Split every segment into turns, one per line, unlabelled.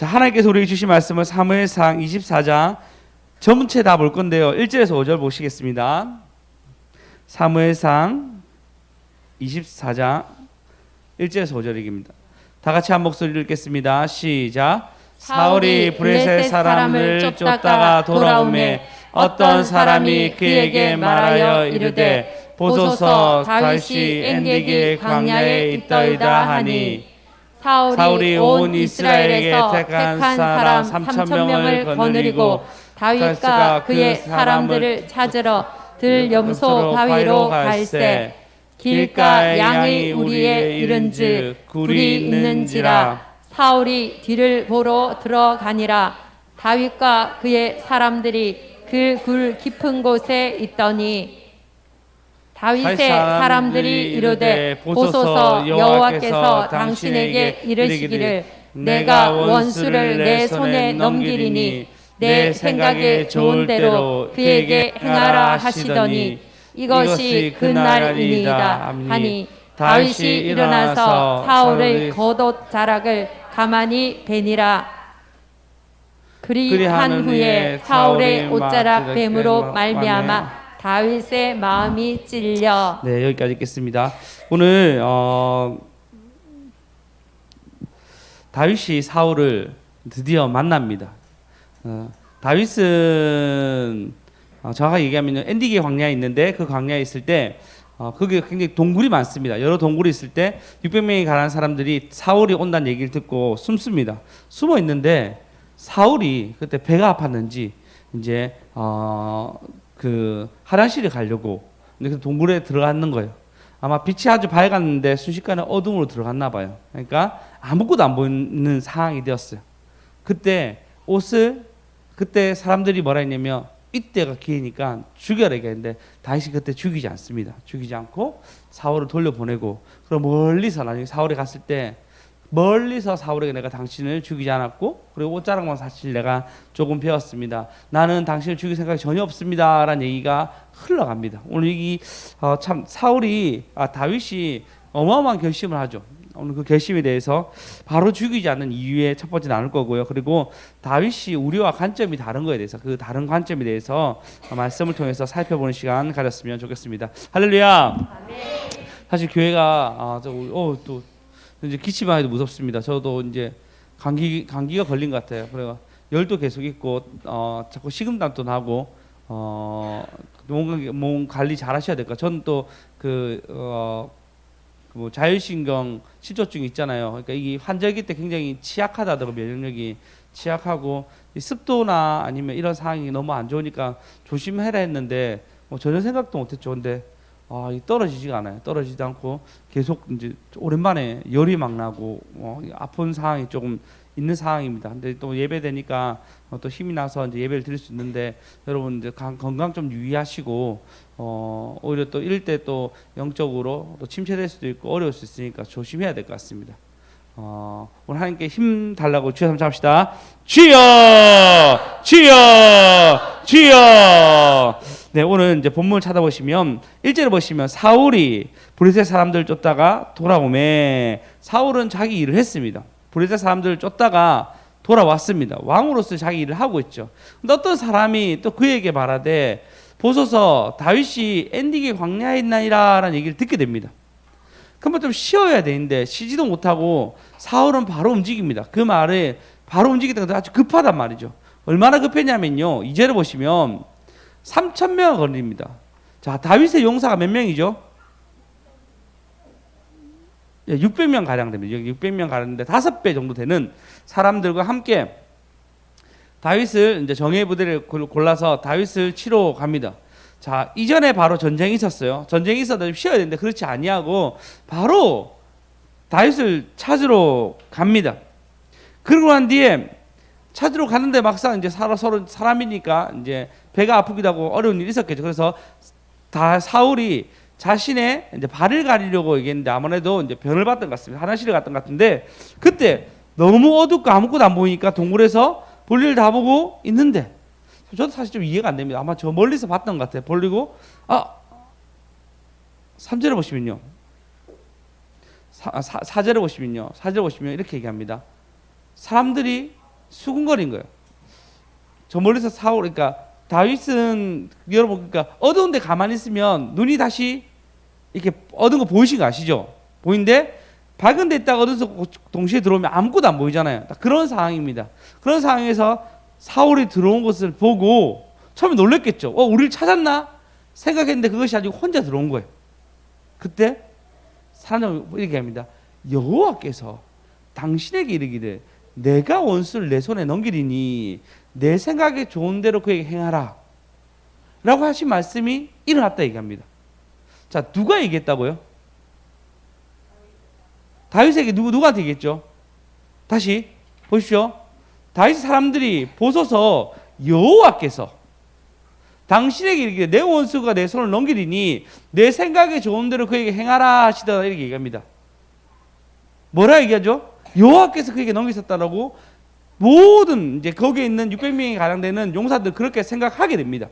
자, 하나님께서 우리에게 주신 말씀은 사무엘상 24장 전체 다 볼 건데요. 1절에서 5절 보시겠습니다. 사무엘상 24장 1절에서 5절입니다. 다 같이 한 목소리를 읽겠습니다. 시작. 사울이 브레셋 사람을 쫓다가 돌아오매 어떤 사람이 그에게 말하여 이르되 보소서 다윗이 엔디게 광야에 있더이다 하니 사울이 온 이스라엘에게 택한 사람 3,000명을 거느리고 다윗과 그의 사람들을 찾으러 들염소 바위로 갈새 길가 양이 우리에 이른즉 굴이 있는지라 사울이 뒤를 보러 들어가니라 다윗과 그의 사람들이 그 굴 깊은 곳에 있더니 다윗의 사람들이 이르되 보소서 여호와께서 당신에게 이르시기를 내가 원수를 내 손에 넘기리니 내 생각에 좋은 대로 그에게 행하라 하시더니 이것이 그날이니이다 하니 다윗이 일어나서 사울의 겉옷 자락을 가만히 베니라. 그리한 후에 사울의 옷자락 뱀으로 말미암아 다윗의 마음이 찔려. 네, 여기까지 읽겠습니다. 오늘 다윗이 사울을 드디어 만납니다. 다윗은 정확하게 얘기하면 엔디게 광야에 있는데 그 광야에 있을 때 거기에 굉장히 동굴이 많습니다. 여러 동굴이 있을 때 600명이 가난 사람들이 사울이 온다는 얘기를 듣고 숨습니다. 숨어 있는데 사울이 그때 배가 아팠는지 이제 그 화장실에 가려고 근데 그 동굴에 들어갔는 거예요. 아마 빛이 아주 밝았는데 순식간에 어둠으로 들어갔나 봐요. 그러니까 아무것도 안 보이는 상황이 되었어요. 그때 사람들이 뭐라 했냐면 이때가 기회니까 죽여라 얘기했는데 다윗이 그때 죽이지 않습니다. 죽이지 않고 사울을 돌려보내고 그럼 멀리서 나중에 사울이 갔을 때 멀리서 사울에게 내가 당신을 죽이지 않았고 그리고 옷자락만 사실 내가 조금 배웠습니다. 나는 당신을 죽일 생각이 전혀 없습니다. 라는 얘기가 흘러갑니다. 오늘 참 다윗이 어마어마한 결심을 하죠. 오늘 그 결심에 대해서 바로 죽이지 않는 이유의 첫 번째 나눌 거고요. 그리고 다윗이 우리와 관점이 다른 거에 대해서 그 다른 관점에 대해서 말씀을 통해서 살펴보는 시간 가졌으면 좋겠습니다. 할렐루야. 사실 교회가 또 이제 기침만 해도 무섭습니다. 저도 이제 감기가 걸린 것 같아요. 그래서 열도 계속 있고 자꾸 식은땀도 나고 몸 관리 잘 하셔야 될까. 저는 또 뭐 자율신경 실조증이 있잖아요. 그러니까 이게 환절기 때 굉장히 취약하다더라고요. 면역력이 취약하고 이 습도나 아니면 이런 상황이 너무 안 좋으니까 조심해라 했는데 전혀 생각도 못했죠. 근데 떨어지지가 않아요. 떨어지지 않고 계속 이제 오랜만에 열이 막 나고 아픈 상황이 조금 있는 상황입니다. 근데 또 예배 되니까 또 힘이 나서 이제 예배를 드릴 수 있는데 여러분 이제 건강 좀 유의하시고 오히려 또 이럴 때 또 영적으로 또 침체될 수도 있고 어려울 수 있으니까 조심해야 될 것 같습니다. 오늘 하나님께 힘 달라고 주여 삼창 합시다. 주여, 주여, 주여. 네, 오늘 이제 본문을 찾아보시면 1절을 보시면 사울이 브레셋 사람들을 쫓다가 돌아오매 사울은 자기 일을 했습니다. 브레셋 사람들을 쫓다가 돌아왔습니다. 왕으로서 자기 일을 하고 있죠. 근데 어떤 사람이 또 그에게 말하되 보소서 다윗이 엔디게 광야에 있나이라는 얘기를 듣게 됩니다. 그러면 좀 쉬어야 되는데 쉬지도 못하고 사울은 바로 움직입니다. 그 말에 바로 움직이다가 아주 급하단 말이죠. 얼마나 급했냐면요. 2절을 보시면 3,000명을 거느립니다. 자, 다윗의 용사가 몇 명이죠? 600명 가량 됩니다. 600명 가량인데 5배 정도 되는 사람들과 함께 다윗을 이제 정예 부대를 골라서 다윗을 치러 갑니다. 자, 이전에 바로 전쟁이 있었어요. 전쟁이 있어도 좀 쉬어야 되는데 그렇지 아니하고 바로 다윗을 찾으러 갑니다. 그러고 난 뒤에 찾으러 가는데 막상 이제 서로 사람이니까 이제 배가 아프기도 하고 어려운 일이 있었겠죠. 그래서 사울이 자신의 이제 발을 가리려고 얘기했는데 아무래도 이제 병을 받던 것 같습니다. 화장실에 갔던 것 같은데 그때 너무 어둡고 아무것도 안 보이니까 동굴에서 볼일 다 보고 있는데 저도 사실 좀 이해가 안 됩니다. 아마 저 멀리서 봤던 것 같아요. 볼리고 3절을 보시면요. 4절을 보시면요. 4절을 보시면 이렇게 얘기합니다. 사람들이 수군거린 거예요. 저 멀리서 사울, 그러니까 다윗은 여러분 그러니까 어두운데 가만히 있으면 눈이 다시 이렇게 어두운 거 보이신 거 아시죠? 보이는데 밝은 데 있다가 어두워서 동시에 들어오면 아무것도 안 보이잖아요. 딱 그런 상황입니다. 그런 상황에서 사울이 들어온 것을 보고 처음에 놀랬겠죠. 우리를 찾았나? 생각했는데 그것이 아니고 혼자 들어온 거예요. 그때 사람은 이렇게 합니다. 여호와께서 당신에게 이르기를 내가 원수를 내 손에 넘기리니 내 생각에 좋은 대로 그에게 행하라 라고 하신 말씀이 일어났다 얘기합니다. 자, 누가 얘기했다고요? 다윗에게 누구한테 얘기했죠? 다시 보십시오. 다윗 사람들이 보소서 여호와께서 당신에게 이르기를 내 원수가 내 손을 넘기리니 내 생각에 좋은 대로 그에게 행하라 하시다 이렇게 얘기합니다. 뭐라 얘기하죠? 여호와께서 그에게 넘기셨다라고 모든 이제 거기에 있는 600명에 가량 되는 용사들 그렇게 생각하게 됩니다.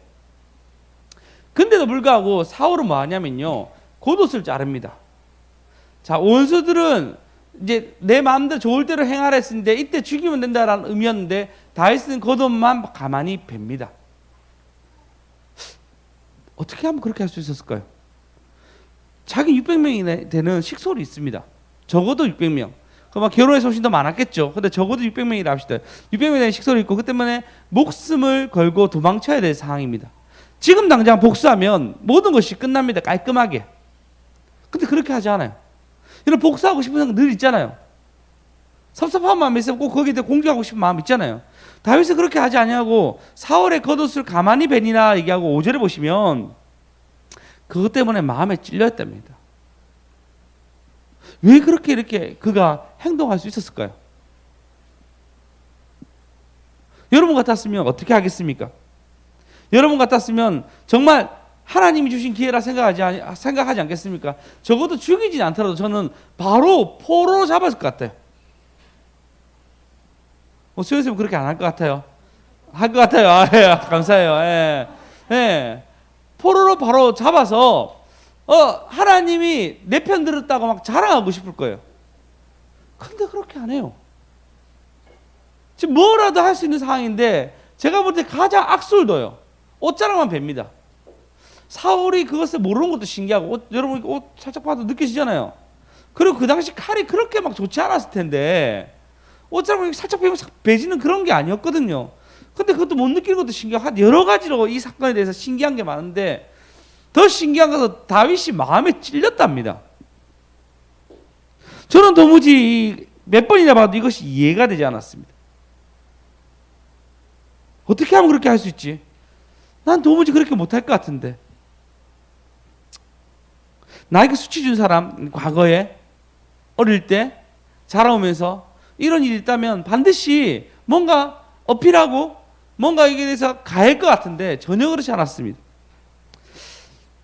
근데도 불구하고 사울은 뭐 하냐면요. 겉옷을 자릅니다. 자, 원수들은 이제 내 마음대로 좋을 대로 행하라 했는데 이때 죽이면 된다라는 의미였는데 다윗은 겉옷만 가만히 뵙니다. 어떻게 하면 그렇게 할 수 있었을까요? 자기 600명이 되는 식솔이 있습니다. 적어도 600명. 그럼 결혼해서 훨씬 더 많았겠죠. 근데 적어도 600명이라 합시다. 600명이 되는 식솔이 있고 그 때문에 목숨을 걸고 도망쳐야 될 상황입니다. 지금 당장 복수하면 모든 것이 끝납니다. 깔끔하게. 근데 그렇게 하지 않아요. 이런 복수하고 싶은 생각 늘 있잖아요. 섭섭한 마음이 있으면 꼭 거기에 대해 공격하고 싶은 마음 있잖아요. 다윗은 그렇게 하지 아니하고 사울의 겉옷을 가만히 베니라 얘기하고 5절에 보시면 그것 때문에 마음에 찔렸답니다. 왜 그렇게 이렇게 그가 행동할 수 있었을까요? 여러분 같았으면 어떻게 하겠습니까? 여러분 같았으면 정말 하나님이 주신 기회라 생각하지 않겠습니까? 적어도 죽이지 않더라도 저는 바로 포로로 잡았을 것 같아요. 수현쌤은 그렇게 안 할 것 같아요. 할 것 같아요. 예, 감사해요. 예. 예. 포로로 바로 잡아서 하나님이 내 편 들었다고 막 자랑하고 싶을 거예요. 근데 그렇게 안 해요. 지금 뭐라도 할 수 있는 상황인데 제가 볼 때 가장 악술도요. 옷자락만 뵙니다. 사울이 그것을 모르는 것도 신기하고 여러분 옷 살짝 봐도 느껴지잖아요. 그리고 그 당시 칼이 그렇게 막 좋지 않았을 텐데 옷자락만 살짝 베지는 그런 게 아니었거든요. 근데 그것도 못 느끼는 것도 신기하고 여러 가지로 이 사건에 대해서 신기한 게 많은데 더 신기한 것은 다윗이 마음에 찔렸답니다. 저는 도무지 몇 번이나 봐도 이것이 이해가 되지 않았습니다. 어떻게 하면 그렇게 할 수 있지? 난 도무지 그렇게 못할 것 같은데. 나에게 수치 준 사람 과거에 어릴 때 자라오면서 이런 일이 있다면 반드시 뭔가 어필하고 뭔가 이게 대해서 가할 것 같은데 전혀 그렇지 않았습니다.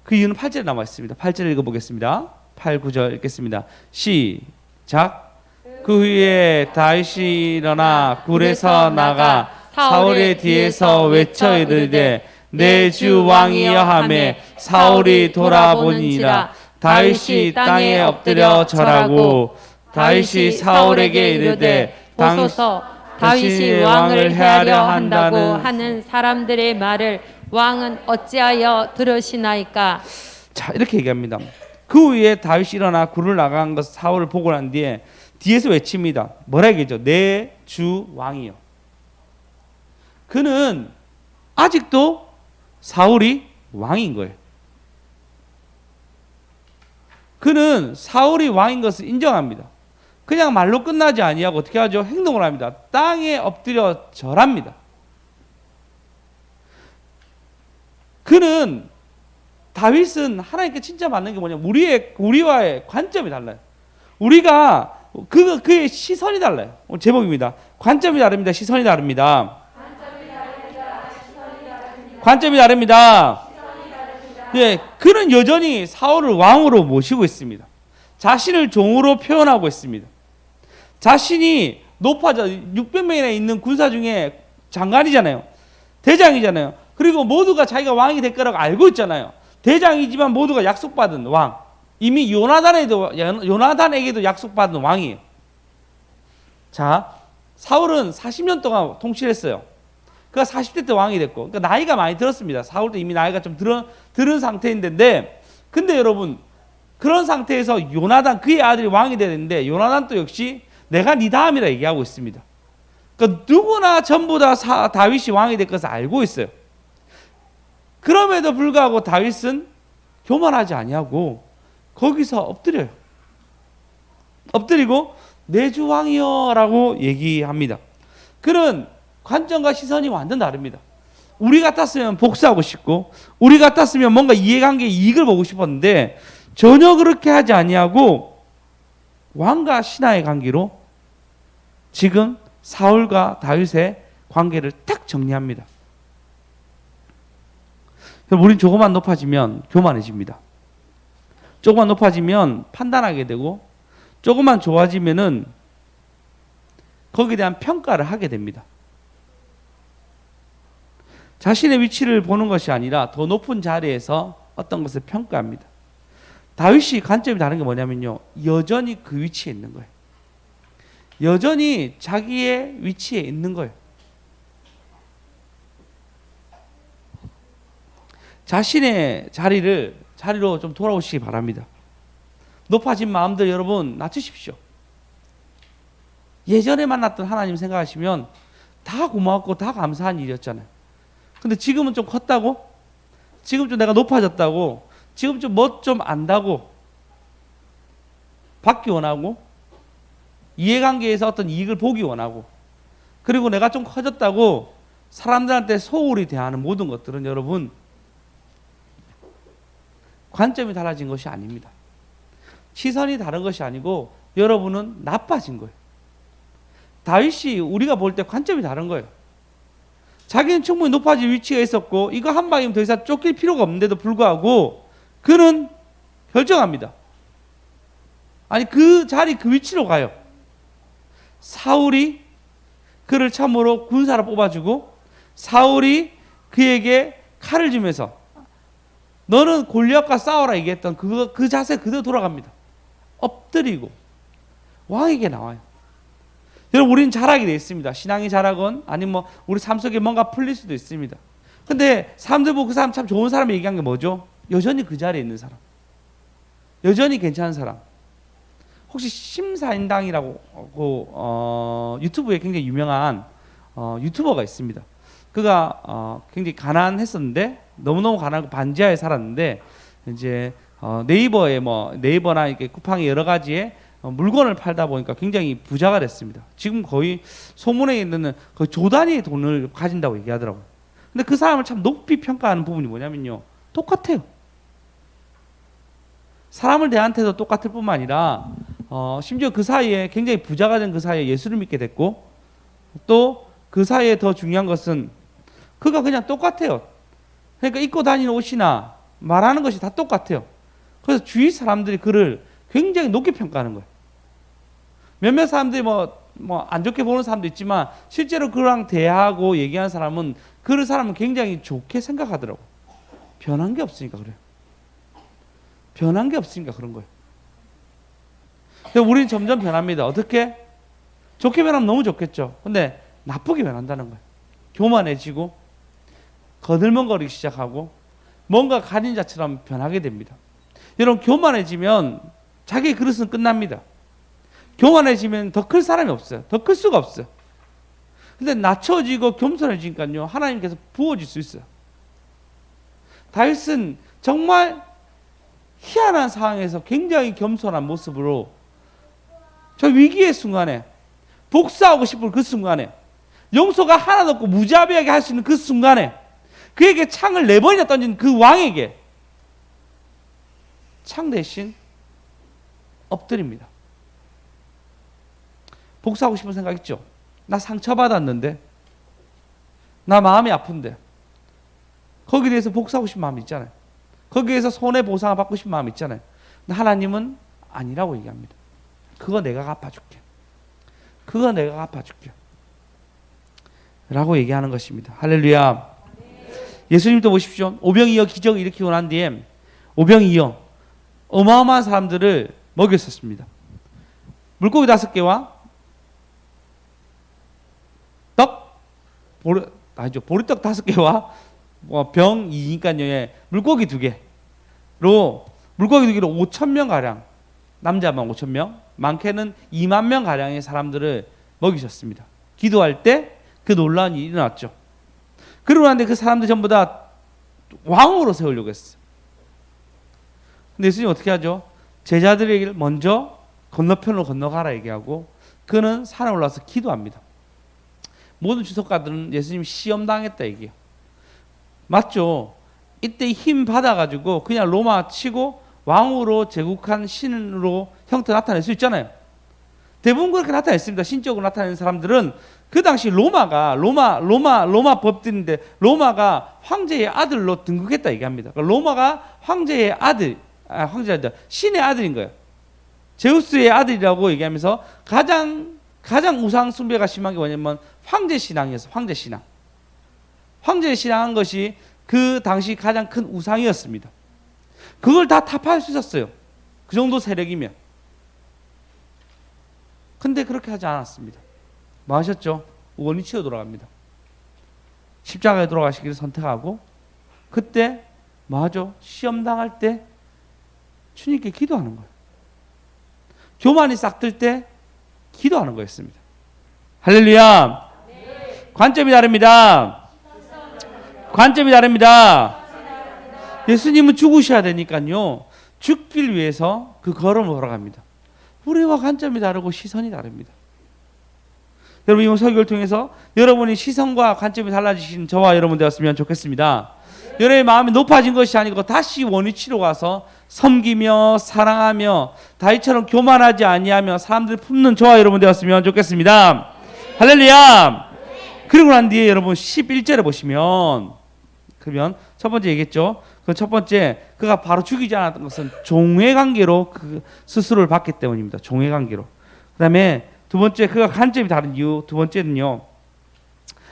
그 이유는 8절에 남아 있습니다. 8절 읽어보겠습니다. 8, 9절 읽겠습니다. 시작. 그 후에 다윗이 일어나 굴에서 나가 사울의 뒤에서 외쳐 이르되 내 주 왕이여 하매 사울이 돌아보니라. 다윗이 땅에 엎드려 절하고 다윗이 사울에게 이르되
보소서 다윗이 왕을 해하려 한다고 하는 사람들의 말을 왕은 어찌하여 들으시나이까?
자, 이렇게 얘기합니다. 그 후에 다윗이 일어나 굴을 나간 것 사울을 보고 난 뒤에 뒤에서 외칩니다. 뭐라 얘기죠? 내 주 왕이요. 그는 아직도 사울이 왕인 거예요. 그는 사울이 왕인 것을 인정합니다. 그냥 말로 끝나지 아니하고 어떻게 하죠? 행동을 합니다. 땅에 엎드려 절합니다. 그는 다윗은 하나님께 진짜 맞는 게 뭐냐? 우리와의 관점이 달라요. 우리가 그의 시선이 달라요. 오늘 제목입니다. 관점이 다릅니다. 시선이 다릅니다. 관점이 다릅니다. 네, 그는 여전히 사울을 왕으로 모시고 있습니다. 자신을 종으로 표현하고 있습니다. 자신이 높아져 600명이나 있는 군사 중에 장관이잖아요. 대장이잖아요. 그리고 모두가 자기가 왕이 될 거라고 알고 있잖아요. 대장이지만 모두가 약속받은 왕. 이미 요나단에게도 약속받은 왕이에요. 자, 사울은 40년 동안 통치를 했어요. 그가 40대 때 왕이 됐고, 그러니까 나이가 많이 들었습니다. 사울도 이미 나이가 좀 들은 상태인데, 근데 여러분, 그런 상태에서 요나단, 그의 아들이 왕이 되는데, 요나단도 역시 내가 네 다음이라 얘기하고 있습니다. 그러니까 누구나 전부 다 다윗이 왕이 될 것을 알고 있어요. 그럼에도 불구하고 다윗은 교만하지 아니하고 거기서 엎드려요. 엎드리고 내 주 왕이여 라고 얘기합니다. 그런 관점과 시선이 완전 다릅니다. 우리 같았으면 복수하고 싶고, 우리 같았으면 뭔가 이해관계의 이익을 보고 싶었는데 전혀 그렇게 하지 아니하고 왕과 신하의 관계로 지금 사울과 다윗의 관계를 딱 정리합니다. 우린 조금만 높아지면 교만해집니다. 조금만 높아지면 판단하게 되고, 조금만 좋아지면은 거기에 대한 평가를 하게 됩니다. 자신의 위치를 보는 것이 아니라 더 높은 자리에서 어떤 것을 평가합니다. 다윗이 관점이 다른 게 뭐냐면요, 여전히 그 위치에 있는 거예요. 여전히 자기의 위치에 있는 거예요. 자신의 자리로 좀 돌아오시기 바랍니다. 높아진 마음들 여러분 낮추십시오. 예전에 만났던 하나님 생각하시면 다 고마웠고 다 감사한 일이었잖아요. 근데 지금은 좀 컸다고? 지금 좀 내가 높아졌다고? 지금 좀 뭐 좀 안다고? 받기 원하고? 이해관계에서 어떤 이익을 보기 원하고? 그리고 내가 좀 커졌다고 사람들한테 소홀히 대하는 모든 것들은 여러분 관점이 달라진 것이 아닙니다. 시선이 다른 것이 아니고 여러분은 나빠진 거예요. 다윗이 우리가 볼 때 관점이 다른 거예요. 자기는 충분히 높아질 위치가 있었고 이거 한 방이면 더 이상 쫓길 필요가 없는데도 불구하고 그는 결정합니다. 아니 그 자리 그 위치로 가요. 사울이 그를 참으로 군사로 뽑아주고 사울이 그에게 칼을 주면서 너는 골리앗과 싸워라 얘기했던 그 자세 그대로 돌아갑니다. 엎드리고 왕에게 나와요. 여러분 우리는 자라게 되어 있습니다. 신앙이 자라건 아니면 뭐 우리 삶 속에 뭔가 풀릴 수도 있습니다. 근데 사람들 보고 그 사람 참 좋은 사람이 얘기한 게 뭐죠? 여전히 그 자리에 있는 사람, 여전히 괜찮은 사람. 혹시 심사인당이라고 유튜브에 굉장히 유명한 유튜버가 있습니다. 그가 굉장히 가난했었는데 너무너무 가난하고 반지하에 살았는데 이제 네이버나 이렇게 쿠팡의 여러 가지의 물건을 팔다 보니까 굉장히 부자가 됐습니다. 지금 거의 소문에 있는 거의 조 단위의 돈을 가진다고 얘기하더라고요. 근데 그 사람을 참 높이 평가하는 부분이 뭐냐면요, 똑같아요. 사람을 대한 태도 똑같을 뿐만 아니라 심지어 그 사이에 굉장히 부자가 된 그 사이에 예수를 믿게 됐고 또 그 사이에 더 중요한 것은 그가 그냥 똑같아요. 그러니까 입고 다니는 옷이나 말하는 것이 다 똑같아요. 그래서 주위 사람들이 그를 굉장히 높게 평가하는 거예요. 몇몇 사람들이 뭐 안 좋게 보는 사람도 있지만 실제로 그랑 대하고 얘기하는 사람은 그 사람은 굉장히 좋게 생각하더라고. 변한 게 없으니까 그래요. 변한 게 없으니까 그런 거예요. 근데 우리는 점점 변합니다. 어떻게? 좋게 변하면 너무 좋겠죠. 근데 나쁘게 변한다는 거예요. 교만해지고 거들먹거리기 시작하고 뭔가 가진 자처럼 변하게 됩니다. 여러분 교만해지면 자기의 그릇은 끝납니다. 교만해지면 더 클 사람이 없어요. 더 클 수가 없어요. 근데 낮춰지고 겸손해지니까요 하나님께서 부어줄 수 있어요. 다윗은 정말 희한한 상황에서 굉장히 겸손한 모습으로 저 위기의 순간에 복수하고 싶을 그 순간에 용서가 하나도 없고 무자비하게 할 수 있는 그 순간에 그에게 창을 4번이나 던진 그 왕에게 창 대신 엎드립니다. 복수하고 싶은 생각 있죠? 나 상처받았는데 나 마음이 아픈데 거기에 대해서 복수하고 싶은 마음이 있잖아요. 거기에서 손해보상을 받고 싶은 마음이 있잖아요. 근데 하나님은 아니라고 얘기합니다. 그거 내가 갚아줄게. 그거 내가 갚아줄게 라고 얘기하는 것입니다. 할렐루야. 예수님도 보십시오. 오병이어 기적을 일으키고 난 뒤에 오병이어 어마어마한 사람들을 먹였었습니다. 물고기 5개와 보리떡 5개와 병 2인가량의 물고기 2개로 물고기 2개로 5천 명 가량, 남자만 5천 명, 많게는 2만 명 가량의 사람들을 먹이셨습니다. 기도할 때 그 놀라운 일이 일어났죠. 그러고 나는데 그 사람들 전부 다 왕으로 세우려고 했어요. 근데 예수님 어떻게 하죠? 제자들에게 먼저 건너편으로 건너가라 얘기하고 그는 산에 올라서 기도합니다. 모든 주석가들은 예수님 시험당했다 얘기해요. 맞죠? 이때 힘 받아가지고 그냥 로마 치고 왕으로 제국한 신으로 형태 나타낼 수 있잖아요. 대부분 그렇게 나타냈습니다. 신적으로 나타내는 사람들은 그 당시 로마 법들인데 로마가 황제의 아들로 등극했다 얘기합니다. 그러니까 로마가 황제의 아들, 신의 아들인 거예요. 제우스의 아들이라고 얘기하면서 가장 우상 숭배가 심한 게 뭐냐면 황제 신앙이었어요. 황제 신앙. 황제 신앙한 것이 그 당시 가장 큰 우상이었습니다. 그걸 다 타파할 수 있었어요. 그 정도 세력이면. 근데 그렇게 하지 않았습니다. 뭐 하셨죠? 원위치로 돌아갑니다. 십자가에 돌아가시기를 선택하고 그때 뭐 하죠? 시험 당할 때 주님께 기도하는 거예요. 교만이 싹 들 때 기도하는 거였습니다. 할렐루야. 네. 관점이 다릅니다. 관점이 다릅니다. 예수님은 죽으셔야 되니까요. 죽길 위해서 그 걸음을 걸어갑니다. 우리와 관점이 다르고 시선이 다릅니다. 여러분 이번 설교를 통해서 여러분이 시선과 관점이 달라지신 저와 여러분 되었으면 좋겠습니다. 여러분의 마음이 높아진 것이 아니고 다시 원위치로 가서 섬기며 사랑하며 다윗처럼 교만하지 아니하며 사람들을 품는 저와 여러분 되었으면 좋겠습니다. 할렐루야. 그리고 난 뒤에 여러분 11절에 보시면 그러면 첫 번째 얘기했죠. 그 첫 번째 그가 바로 죽이지 않았던 것은 종의 관계로 그 스스로를 받기 때문입니다. 종의 관계로. 그 다음에 두 번째 그가 관점이 다른 이유 두 번째는요.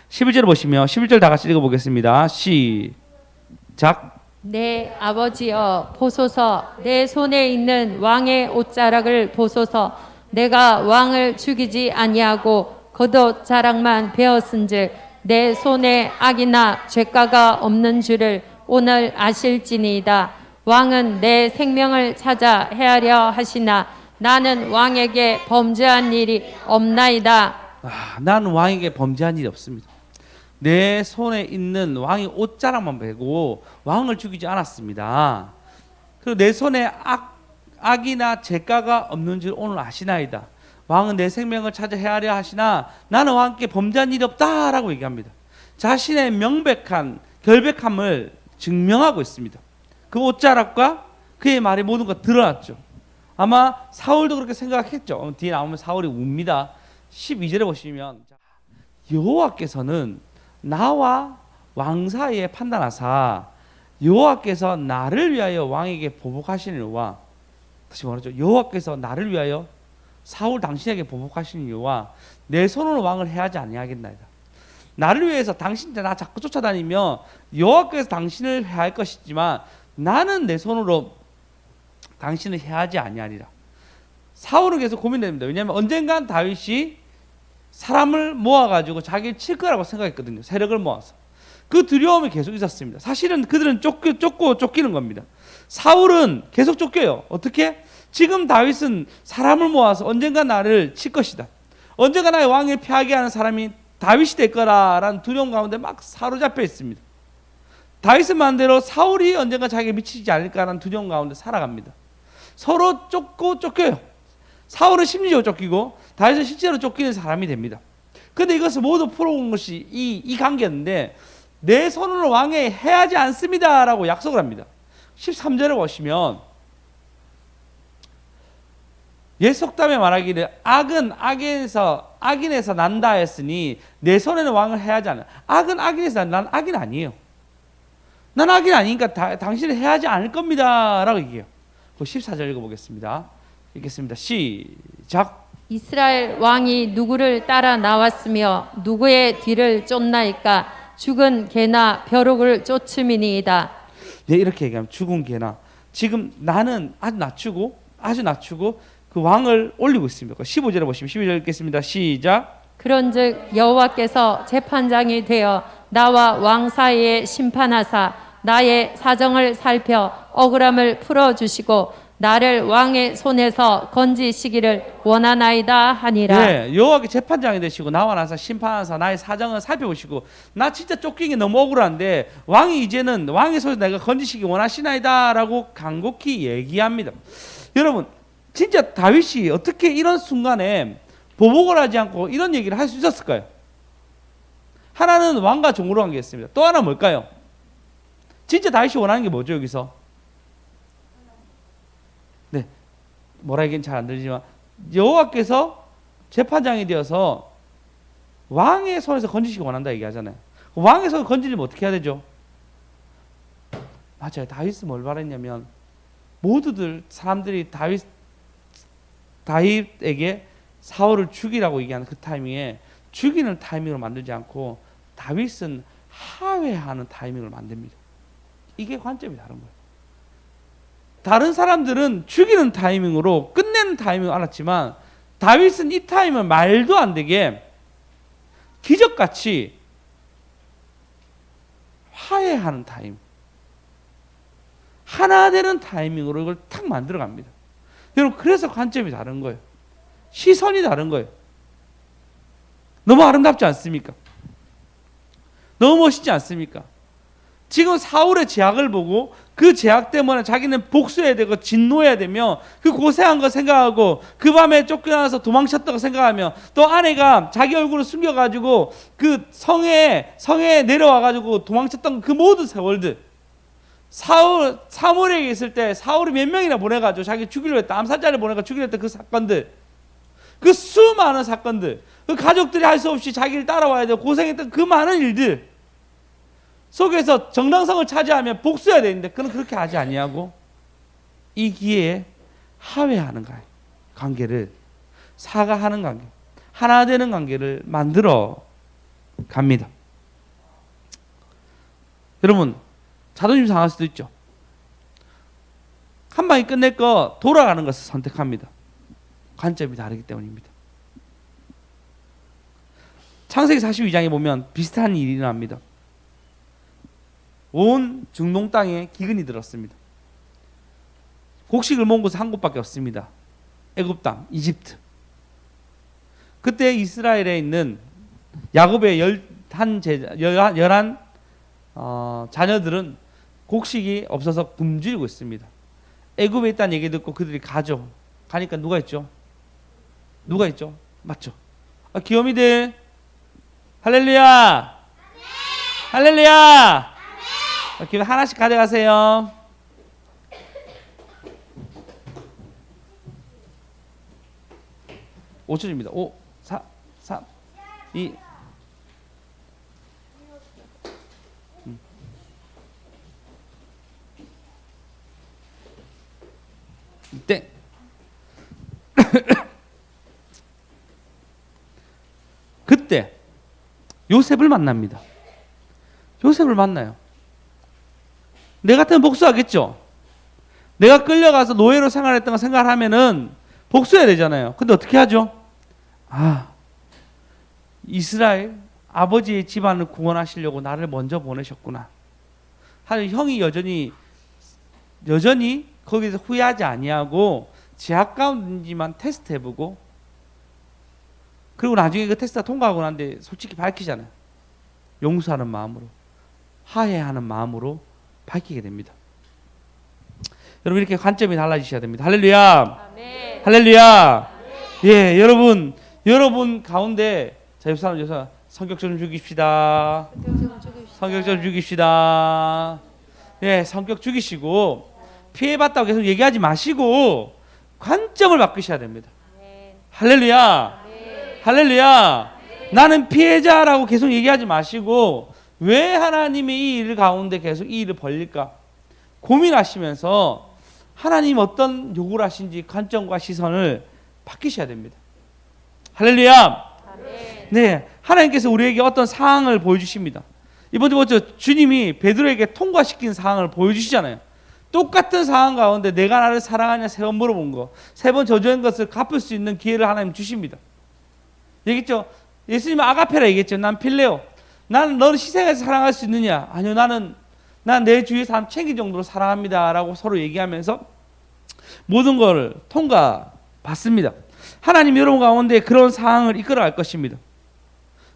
11절 보시면 11절 다 같이 읽어보겠습니다. 시작.
내 아버지여 보소서 내 손에 있는 왕의 옷자락을 보소서 내가 왕을 죽이지 아니하고 겉옷 자락만 베었은즉 내 손에 악이나 죄가가 없는 줄을 오늘 아실지니이다. 왕은 내 생명을 찾아 헤아려 하시나 나는 왕에게 범죄한 일이 없나이다.
나는 왕에게 범죄한 일이 없습니다. 내 손에 있는 왕의 옷자락만 베고 왕을 죽이지 않았습니다. 그리고 내 손에 악이나 죄가가 없는 줄 오늘 아시나이다. 왕은 내 생명을 찾아 헤아려 하시나 나는 왕께 범죄한 일이 없다라고 얘기합니다. 자신의 명백한 결백함을 증명하고 있습니다. 그 옷자락과 그의 말이 모든 것 드러났죠. 아마 사울도 그렇게 생각했죠. 뒤에 나오면 사울이 웁니다. 12절에 보시면 여호와께서는 나와 왕 사이에 판단하사 여호와께서 나를 위하여 왕에게 보복하시는 다시 말하죠. 여호와께서 나를 위하여 사울 당신에게 보복하시는 이유와 내 손으로 왕을 해하지 아니하겠나이다. 나를 위해서 당신 나 자꾸 쫓아다니며 여호와께서 당신을 해할 것이지만 나는 내 손으로 당신을 해하지 아니하리라. 사울은 계속 고민됩니다. 왜냐하면 언젠간 다윗이 사람을 모아가지고 자기를 칠 거라고 생각했거든요. 세력을 모아서. 그 두려움이 계속 있었습니다. 사실은 그들은 쫓고 쫓기는 겁니다. 사울은 계속 쫓겨요. 어떻게? 지금 다윗은 사람을 모아서 언젠가 나를 칠 것이다. 언젠가 나의 왕을 패하게 하는 사람이 다윗이 될 거라라는 두려움 가운데 막 사로잡혀 있습니다. 다윗은 반대로 사울이 언젠가 자기에게 미치지 않을까라는 두려움 가운데 살아갑니다. 서로 쫓겨요. 사울은 심리적으로 쫓기고 다윗은 실제로 쫓기는 사람이 됩니다. 그런데 이것을 모두 풀어온 것이 이 관계였는데 내 손으로 왕에 해하지 않습니다라고 약속을 합니다. 13절에 보시면 옛 속담에 말하기를 악은 악인에서 난다 했으니 내 손에는 왕을 해하지 않아. 악은 악인에서 난 악인 아니에요. 난 악인 아니니까 당신을 해하지 않을 겁니다 라고 얘기해요. 14절 읽어보겠습니다. 읽겠습니다. 시작.
이스라엘 왕이 누구를 따라 나왔으며 누구의 뒤를 쫓나이까 죽은 개나 벼룩을 쫓음이니이다.
네, 이렇게 얘기하면 죽은 개나 지금 나는 아주 낮추고 그 왕을 올리고 있습니다. 15절에 보시면 12절 읽겠습니다. 시작.
그런즉 여호와께서 재판장이 되어 나와 왕 사이에 심판하사 나의 사정을 살펴 억울함을 풀어주시고 나를 왕의 손에서 건지시기를 원하나이다 하니라.
예, 여호와께 재판장이 되시고 나와 나서 심판하사 나의 사정을 살펴보시고 나 진짜 쫓긴 게 너무 억울한데 왕이 이제는 왕의 손에서 내가 건지시기 원하시나이다라고 간곡히 얘기합니다. 여러분 진짜 다윗이 어떻게 이런 순간에 보복을 하지 않고 이런 얘기를 할 수 있었을까요? 하나는 왕과 종으로 관계했습니다. 또 하나 뭘까요? 진짜 다윗이 원하는 게 뭐죠 여기서? 네, 뭐라 얘기는 잘 안 들리지만 여호와께서 재판장이 되어서 왕의 손에서 건지시기 원한다 얘기하잖아요. 왕의 손을 건지려면 어떻게 해야 되죠? 맞아요. 다윗은 뭘 바랬냐면 모두들 사람들이 다윗에게 사울을 죽이라고 얘기하는 그 타이밍에 죽이는 타이밍으로 만들지 않고 다윗은 하회하는 타이밍을 만듭니다. 이게 관점이 다른 거예요. 다른 사람들은 죽이는 타이밍으로 끝내는 타이밍을 알았지만 다윗은 이 타이밍을 말도 안 되게 기적같이 화해하는 타임, 하나 되는 타이밍으로 이걸 탁 만들어 갑니다. 여러분 그래서 관점이 다른 거예요. 시선이 다른 거예요. 너무 아름답지 않습니까? 너무 멋있지 않습니까? 지금 사울의 제약을 보고 그 제약 때문에 자기는 복수해야 되고 진노해야 되며 그 고생한 거 생각하고 그 밤에 쫓겨나서 도망쳤다고 생각하며 또 아내가 자기 얼굴을 숨겨가지고 그 성에 내려와가지고 도망쳤던 그 모든 세월들, 사무엘에게 있을 때 사울이 몇 명이나 보내가지고 자기 죽이려 했다, 암살자를 보내가 죽이려 했던 그 사건들, 그 수많은 사건들, 그 가족들이 할 수 없이 자기를 따라와야 되고 고생했던 그 많은 일들 속에서 정당성을 차지하면 복수해야 되는데 그는 그렇게 하지 아니하고 이 기회에 화해하는 관계를, 사과하는 관계, 하나 되는 관계를 만들어 갑니다. 여러분 자존심 상할 수도 있죠. 한 방에 끝낼 거 돌아가는 것을 선택합니다. 관점이 다르기 때문입니다. 창세기 42장에 보면 비슷한 일이 일어납니다. 온 중동 땅에 기근이 들었습니다. 곡식을 모은 곳은 한 곳밖에 없습니다. 애굽 땅, 이집트. 그때 이스라엘에 있는 야곱의 11 자녀들은 곡식이 없어서 굶주리고 있습니다. 애굽에 있다는 얘기 듣고 그들이 가죠. 가니까 누가 있죠? 누가 있죠? 맞죠? 귀요미들 할렐루야! 할렐루야! 기회 하나씩 가져가세요. (5초입니다) 5, 4, 3, 2. 땡. 그때 요셉을 만납니다. 요셉을 만나요. 내 같으면 복수하겠죠. 내가 끌려가서 노예로 생활했던 거 생각하면은 복수해야 되잖아요. 근데 어떻게 하죠? 이스라엘 아버지의 집안을 구원하시려고 나를 먼저 보내셨구나. 하는 형이 여전히 거기서 후회하지 아니하고 제약 가운데인지만 테스트해보고, 그리고 나중에 그 테스트가 통과하고 난데 솔직히 밝히잖아요. 용서하는 마음으로, 화해하는 마음으로 밝히게 됩니다. 여러분 이렇게 관점이 달라지셔야 됩니다. 할렐루야.
아멘.
할렐루야. 예, 여러분 가운데 자 옆 사람 성격 좀 죽입시다. 성격 좀 죽입시다. 예, 성격 죽이시고 피해봤다고 계속 얘기하지 마시고 관점을 바꾸셔야 됩니다. 할렐루야. 할렐루야. 나는 피해자라고 계속 얘기하지 마시고 왜 하나님이 이 일 가운데 계속 이 일을 벌릴까 고민하시면서 하나님 어떤 요구를 하신지 관점과 시선을 바뀌셔야 됩니다. 할렐루야. 네, 하나님께서 우리에게 어떤 상황을 보여주십니다. 이번에 보죠. 주님이 베드로에게 통과시킨 상황을 보여주시잖아요. 똑같은 상황 가운데 내가 나를 사랑하냐 3번 물어본 거, 3번 저주한 것을 갚을 수 있는 기회를 하나님 주십니다. 얘기했죠. 예수님은 아가페라 얘기했죠. 난 필레오. 나는 너를 희생해서 사랑할 수 있느냐? 아니요, 난 내 주위의 사람 챙길 정도로 사랑합니다라고 서로 얘기하면서 모든 걸 통과받습니다. 하나님 여러분 가운데 그런 상황을 이끌어갈 것입니다.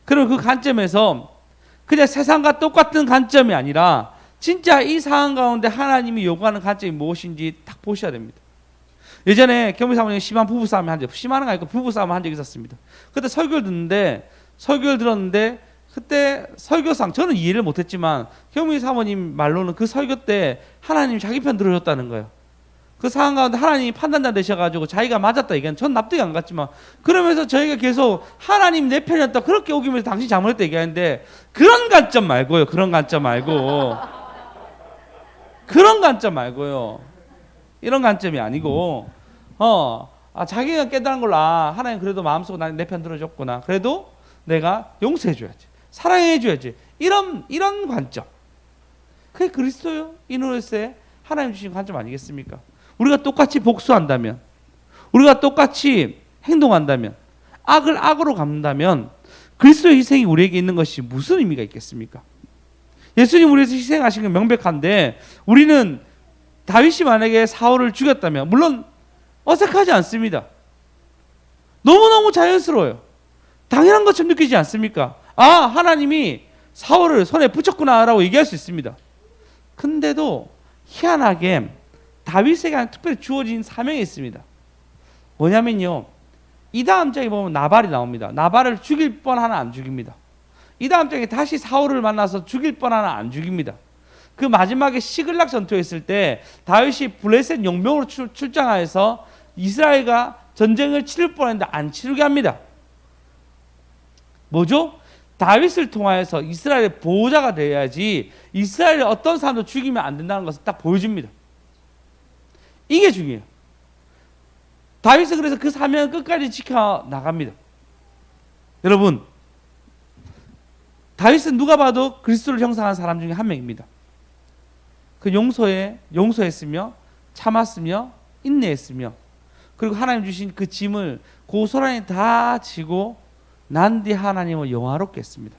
그럼 그 관점에서 그냥 세상과 똑같은 관점이 아니라 진짜 이 상황 가운데 하나님이 요구하는 관점이 무엇인지 딱 보셔야 됩니다. 예전에 경비사모님 심한 부부싸움을 한 적, 심한 건 아니고 부부싸움을 한 적이 있었습니다. 그때 설교를 들었는데 그때 설교상 저는 이해를 못했지만 경비사모님 말로는 그 설교 때 하나님이 자기 편 들어줬다는 거예요. 그 상황 가운데 하나님이 판단자 되셔가지고 자기가 맞았다 얘기하는, 전 납득이 안 갔지만 그러면서 저희가 계속 하나님 내 편이었다 그렇게 오기면서 당신 잘못했다 얘기하는데 그런 관점 말고요. 그런 관점 말고요. 이런 관점이 아니고 자기가 깨달은 걸로 하나님 그래도 마음속으로 내 편 들어줬구나. 그래도 내가 용서해줘야지. 사랑해줘야지. 이런 관점. 그게 그리스도요. 이노르스의 하나님 주신 관점 아니겠습니까? 우리가 똑같이 복수한다면, 우리가 똑같이 행동한다면, 악을 악으로 갚는다면 그리스도의 희생이 우리에게 있는 것이 무슨 의미가 있겠습니까? 예수님 우리에서 희생하신 건 명백한데 우리는 다윗이 만약에 사울을 죽였다면 물론 어색하지 않습니다. 너무너무 자연스러워요. 당연한 것처럼 느끼지 않습니까? 하나님이 사울을 손에 붙였구나 라고 얘기할 수 있습니다. 근데도 희한하게 다윗에게 특별히 주어진 사명이 있습니다. 뭐냐면요, 이 다음 장에 보면 나발이 나옵니다. 나발을 죽일 뻔하나 안 죽입니다. 이 다음 장에 다시 사울을 만나서 죽일 뻔하나 안 죽입니다. 그 마지막에 시글락 전투에 있을 때 다윗이 블레셋 용병으로 출장하여서 이스라엘과 전쟁을 치를 뻔했는데 안 치르게 합니다. 뭐죠? 다윗을 통하여서 이스라엘의 보호자가 되어야지 이스라엘의 어떤 사람도 죽이면 안 된다는 것을 딱 보여줍니다. 이게 중요해요. 다윗은 그래서 그 사명을 끝까지 지켜나갑니다. 여러분, 다윗은 누가 봐도 그리스도를 형상한 사람 중에 한 명입니다. 그 용서했으며 참았으며 인내했으며 그리고 하나님 주신 그 짐을 고스란히 다 지고 난 뒤 하나님을 영화롭게 했습니다.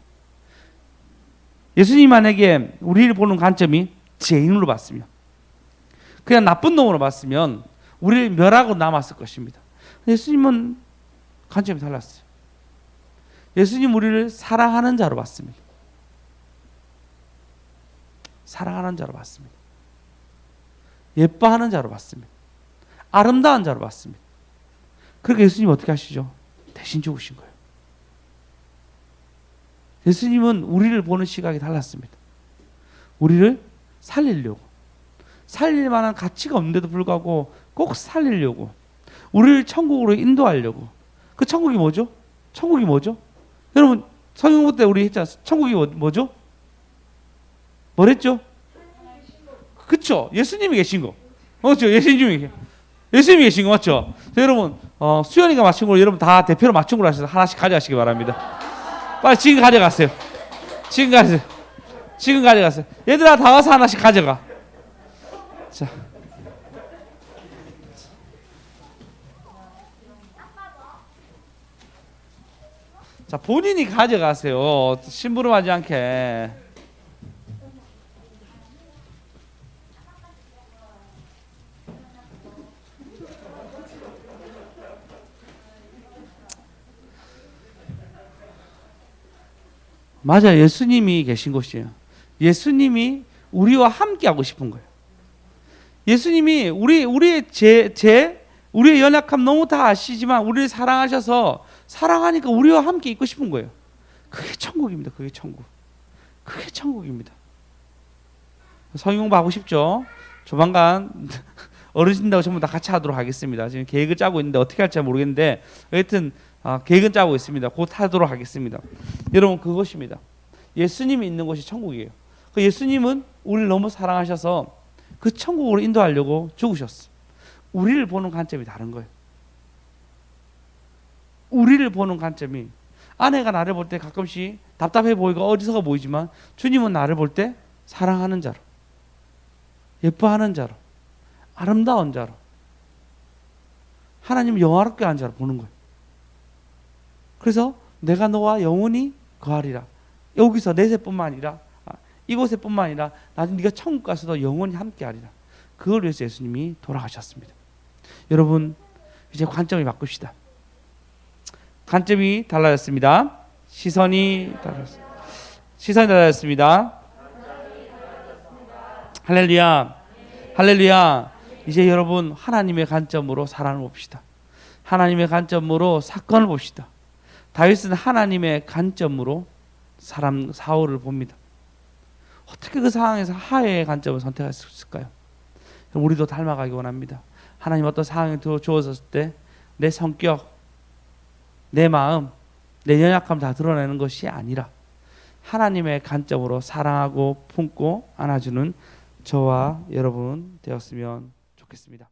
예수님 만약에 우리를 보는 관점이 죄인으로 봤으면, 그냥 나쁜 놈으로 봤으면 우리를 멸하고 남았을 것입니다. 예수님은 관점이 달랐어요. 예수님 우리를 사랑하는 자로 봤습니다. 사랑하는 자로 봤습니다. 예뻐하는 자로 봤습니다. 아름다운 자로 봤습니다. 그렇게 예수님 어떻게 하시죠? 대신 죽으신 거예요. 예수님은 우리를 보는 시각이 달랐습니다. 우리를 살리려고, 살릴 만한 가치가 없는데도 불구하고 꼭 살리려고, 우리를 천국으로 인도하려고. 그 천국이 뭐죠? 천국이 뭐죠? 여러분 성경부 때 우리 했잖아요. 천국이 뭐죠? 뭐랬죠? 그렇죠. 예수님이 계신 거. 맞죠? 예수님이 계신 거 맞죠? 여러분 수연이가 맞춘 걸 여러분 다 대표로 맞춘 걸로 하셔서 하나씩 가져가시기 바랍니다. 빨리 지금 가져가세요. 지금 가져가세요. 얘들아 다 와서 하나씩 가져가. 자, 본인이 가져가세요. 심부름하지 않게. 맞아요. 예수님이 계신 곳이에요. 예수님이 우리와 함께 하고 싶은 거예요. 예수님이 우리의 우리의 연약함 너무 다 아시지만 우리를 사랑하셔서 사랑하니까 우리와 함께 있고 싶은 거예요. 그게 천국입니다. 그게 천국입니다. 성경공부 하고 싶죠? 조만간 어르신들하고 전부 다 같이 하도록 하겠습니다. 지금 계획을 짜고 있는데 어떻게 할지 모르겠는데 여하튼 계획은 짜고 있습니다. 곧 하도록 하겠습니다. 여러분 그것입니다. 예수님이 있는 곳이 천국이에요. 그 예수님은 우리를 너무 사랑하셔서 그 천국으로 인도하려고 죽으셨어요. 우리를 보는 관점이 다른 거예요. 우리를 보는 관점이, 아내가 나를 볼 때 가끔씩 답답해 보이고 어리석어 보이지만 주님은 나를 볼 때 사랑하는 자로, 예뻐하는 자로, 아름다운 자로, 하나님을 영화롭게 하는 자로 보는 거예요. 그래서 내가 너와 영원히 거하리라. 여기서 내세뿐만 아니라 이곳에뿐만 아니라 나중에 네가 천국 가서도 영원히 함께하리라. 그걸 위해서 예수님이 돌아가셨습니다. 여러분 이제 관점을 바꿉시다. 관점이 달라졌습니다. 시선이 달라졌습니다. 할렐루야. 할렐루야. 이제 여러분 하나님의 관점으로 사람을 봅시다. 하나님의 관점으로 사건을 봅시다. 다윗은 하나님의 관점으로 사울을 봅니다. 어떻게 그 상황에서 하나의 관점을 선택할 수 있을까요? 우리도 닮아가기 원합니다. 하나님 어떤 상황에 주어졌을 때 내 성격, 내 마음, 내 연약함 다 드러내는 것이 아니라 하나님의 관점으로 사랑하고 품고 안아주는 저와 여러분 되었으면 좋겠습니다.